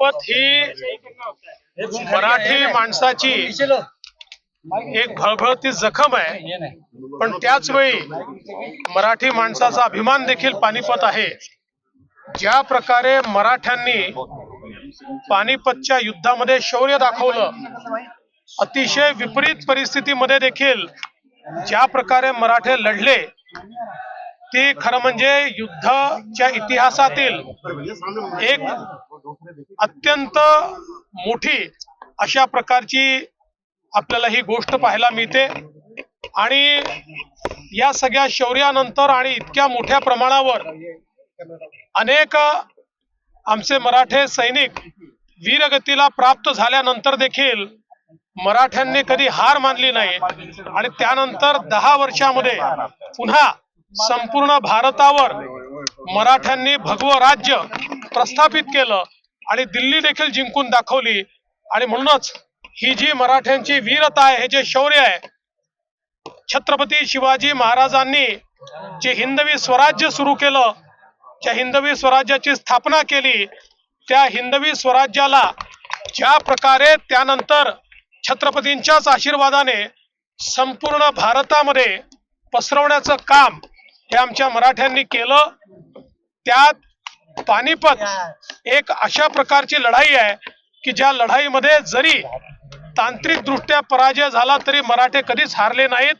पानिपत ही मराठी माणसाची एक भळभळती जखम आहे, पण त्याच वेळी मराठी माणसाचा अभिमान देखील पानिपत आहे। ज्या प्रकारे मराठ्यांनी पानिपतच्या युद्धामध्ये शौर्य दाखवलं, अतिशय विपरीत परिस्थितीमध्ये देखील ज्या प्रकारे मराठे लढले, ते खरं म्हणजे युद्धाच्या इतिहासातील एक अत्यंत मोठी अशा प्रकारची आपल्याला ही गोष्ट पाहायला मिळते। आणि या सगळ्या शौर्यानंतर आणि इतक्या मोठ्या प्रमाणावर अनेक आमचे मराठे सैनिक वीरगतीला प्राप्त झाल्यानंतर देखील मराठ्यांनी कधी हार मानली नाही आणि त्यानंतर 10 वर्षांमध्ये पुन्हा संपूर्ण भारतावर मराठ्यांनी भगवं राज्य प्रस्थापित केलं आणि दिल्ली देखील जिंकून दाखवली। आणि म्हणूनच ही जी मराठ्यांची वीरता आहे, हे जे शौर्य आहे, छत्रपती शिवाजी महाराजांनी जे हिंदवी स्वराज्य सुरू केलं, ज्या हिंदवी स्वराज्याची स्थापना केली, त्या हिंदवी स्वराज्याला ज्या प्रकारे त्यानंतर छत्रपतींच्याच आशीर्वादाने संपूर्ण भारतामध्ये पसरवण्याचं काम हे आमच्या मराठ्यांनी केलं। त्यात पानिपत एक अशा प्रकारची लढाई आहे की ज्या लढाईमध्ये जरी तांत्रिक दृष्ट्या पराजय झाला तरी मराठे कधीच हारले नाहीत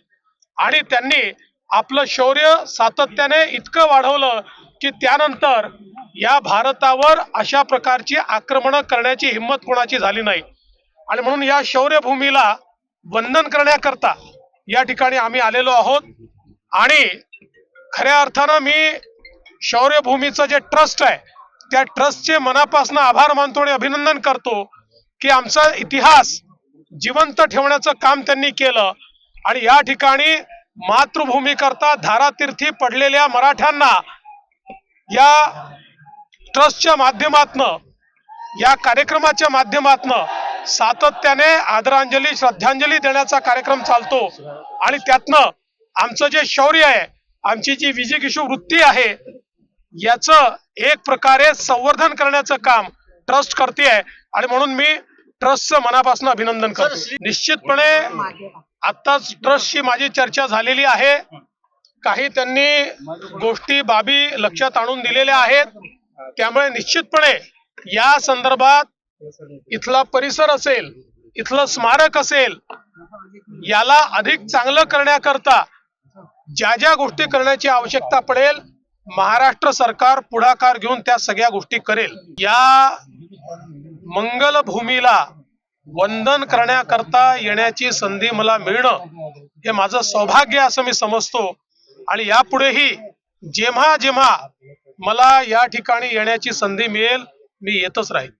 आणि त्यांनी आपलं शौर्य सातत्याने इतकं वाढवलं की त्यानंतर या भारतावर अशा प्रकारची आक्रमण करण्याची हिम्मत कोणाची झाली नाही। आणि म्हणून या शौर्यभूमीला वंदन करण्याकरता या ठिकाणी आम्ही आलेलो आहोत। आणि खऱ्या अर्थानं मी शौर्यभूमीचं जे ट्रस्ट आहे, त्या ट्रस्टचे मनापासून आभार मानतो आणि अभिनंदन करतो की आमचा इतिहास जिवंत ठेवण्याचं काम त्यांनी केलं। आणि या ठिकाणी मातृभूमी करता धारातीर्थी पडलेल्या मराठ्यांना या ट्रस्टच्या माध्यमातनं, या कार्यक्रमाच्या माध्यमातनं सातत्याने आदरांजली श्रद्धांजली देण्याचा कार्यक्रम चालतो। आणि त्यातनं आमचं जे शौर्य आहे, आमची जी विजिगीषू वृत्ती आहे, याचं एक प्रकारे संवर्धन करण्याचं काम ट्रस्ट करते आहे। आणि म्हणून मी ट्रस्टचं मनापासून अभिनंदन करतो। निश्चितपणे आत्ताच ट्रस्टशी माझी चर्चा झालेली आहे, काही त्यांनी गोष्टी बाबी लक्षात आणून दिलेल्या आहेत, त्यामुळे निश्चितपणे या संदर्भात इथला परिसर असेल, इथलं स्मारक असेल, याला अधिक चांगलं करण्याकरता ज्या ज्या गोष्टी करण्याची आवश्यकता पडेल, महाराष्ट्र सरकार पुढाकार घेऊन त्या सगळ्या गोष्टी करेल। या मंगल भूमीला वंदन करण्याकरता येण्याची संधी मला मिळणं हे माझं सौभाग्य असं मी समजतो। आणि यापुढेही जेव्हा जेव्हा मला या ठिकाणी येण्याची संधी मिळेल, मी येतच राहील।